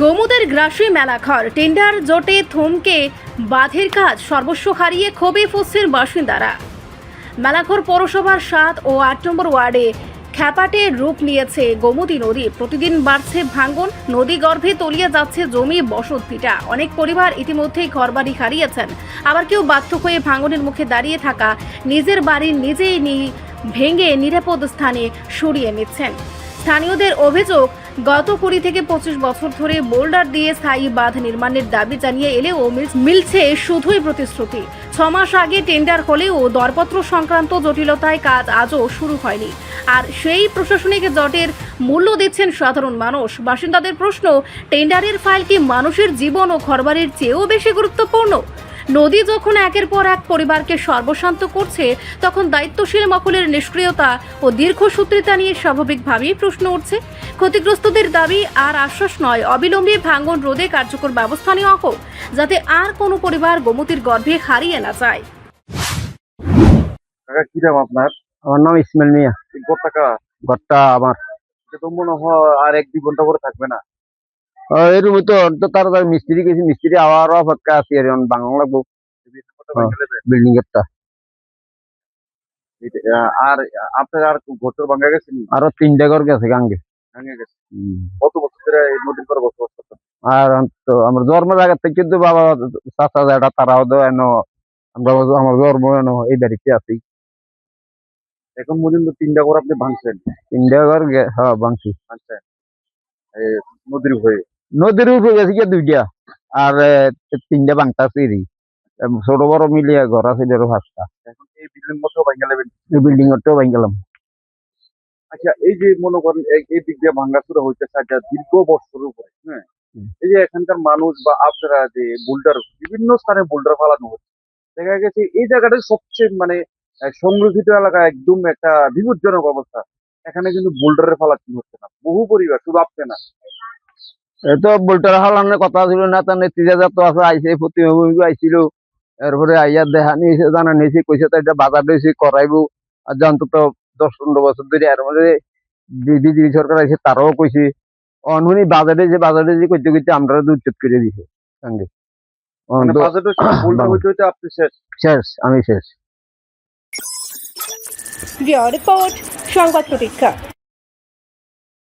গোমুদের গ্রাসে মেলাঘর টেন্ডার জোটে থমকে বাঁধের কাজ সর্বস্ব হারিয়ে ক্ষোভে ফুঁসছেন বাসিন্দারা। মেলাঘর পৌরসভার 7 ও 8 নম্বর ওয়ার্ডে খ্যাপাটে রূপ নিয়েছে গোমতী নদী। প্রতিদিন বাড়ছে ভাঙন, নদী গর্ভে তলিয়ে যাচ্ছে জমি বসত ভিটা। অনেক পরিবার ইতিমধ্যেই ঘরবাড়ি হারিয়েছেন, আবার কেউ বাধ্য হয়ে ভাঙনের মুখে দাঁড়িয়ে থাকা নিজের বাড়ি নিজেই ভেঙে নিরাপদ স্থানে সরিয়ে নিচ্ছেন। স্থানীয়দের অভিযোগ, গত 20 থেকে 25 বছর ধরে বোল্ডার দিয়ে স্থায়ী বাঁধ নির্মাণের দাবি জানিয়ে এলেও মিলছে শুধুই প্রতিশ্রুতি। 6 মাস আগে টেন্ডার হলেও দরপত্র সংক্রান্ত জটিলতায় কাজ আজও শুরু হয়নি। আর সেই প্রশাসনিক জটের মূল্য দিচ্ছেন সাধারণ মানুষ। বাসিন্দাদের প্রশ্ন, টেন্ডারের ফাইল কি মানুষের জীবন ও ঘরবাড়ির চেয়েও বেশি গুরুত্বপূর্ণ? নদী যখন একের পর এক পরিবারকে সর্বশান্ত করছে, তখন দায়িত্বশীল মহলের নিষ্ক্রিয়তা ও দীর্ঘসূত্রিতা নিয়ে স্বাভাবিকভাবেই প্রশ্ন উঠছে। ক্ষতিগ্রস্তদের দাবি আর আশ্বাস নয়, অবিলম্বে ভাঙন রোধে কার্যকর ব্যবস্থা নেওয়া হোক, যাতে আর কোনো পরিবার গোমতীর গর্ভে হারিয়ে না যায়। কি নাম আপনার? আমার নাম ইসমাইল মিয়া। ঘরটা আমার। এটা তো মনে হয় আর 1-2 ঘন্টা পরে থাকবে না। এরকম তো তাড়াতাড়ি মিস্ত্রি গেছি, মিস্ত্রি আবার অপেক্ষা আছি আর বাংলা লাগবো বিল্ডিং একটা। আর আপনার আর ঘর ভাঙা গেছে নি? আরো 3টা ঘর গেছে গাঙ্গে। ভাঙা গেছে। কত বছর ধরে এই নদীর পর বসবাস করতেন? আর তো আমার জন্ম জায়গা থেকে কিন্তু বাবা চাচা যেটা তারাও তো এনো, আমরা আমার জন্ম এনো এই বাড়িতে আছি। এখন পর্যন্ত 3টা ঘর আপনি ভাঙছেন? 3টা ঘর ভাঙছি। ভাঙছেন নদীর হয়ে? নদীর উপরে গেছে গিয়ে 2টা, আর 3টা ভাঙতা আছে। ছোট বড় মিলিয়ে ঘর আছে 5টা। এখন এই বিল্ডিং মতো ভাঙা নেবেন? এই বিল্ডিং টাও ভাঙ গেলাম। আচ্ছা, এই যে মনে করেন এই দিক দিয়ে ভাঙা শুরু হইতেছে দীর্ঘ বছর উপরে, হ্যাঁ, এই যে এখানকার মানুষ বা আপনারা যে বোল্ডার বিভিন্ন স্থানে বোল্ডার ফালানো হচ্ছে, দেখা গেছে এই জায়গাটা সবচেয়ে সংরক্ষিত এলাকা, একদম একটা বিপজ্জনক অবস্থা। এখানে কিন্তু বোল্ডারের ফালাচ্ছি হচ্ছে না, বহু পরিবার, শুধু আপনি না। এতো বোল্টার হালানোর কথা ছিল না, তার নেতৃত্ব তো আছে, আইসে প্রতিমা আইছিল, এরপরে আইয়া দেখা নিয়েছে, জানা নিয়েছে, কইছে তো এটা বাজার দিয়েছে করাইবো। আর অন্তত 10-15 বছর ধরে এর মধ্যে বিজেপি সরকার আছে, তারাও কইছে অনহুনি বাজারে যে করতে করতে আমরা উচ্ছেদ করে দিছে সঙ্গে। আপনি শেষ। আমি শেষ। রিপোর্ট, সংবাদ প্রতীক্ষা।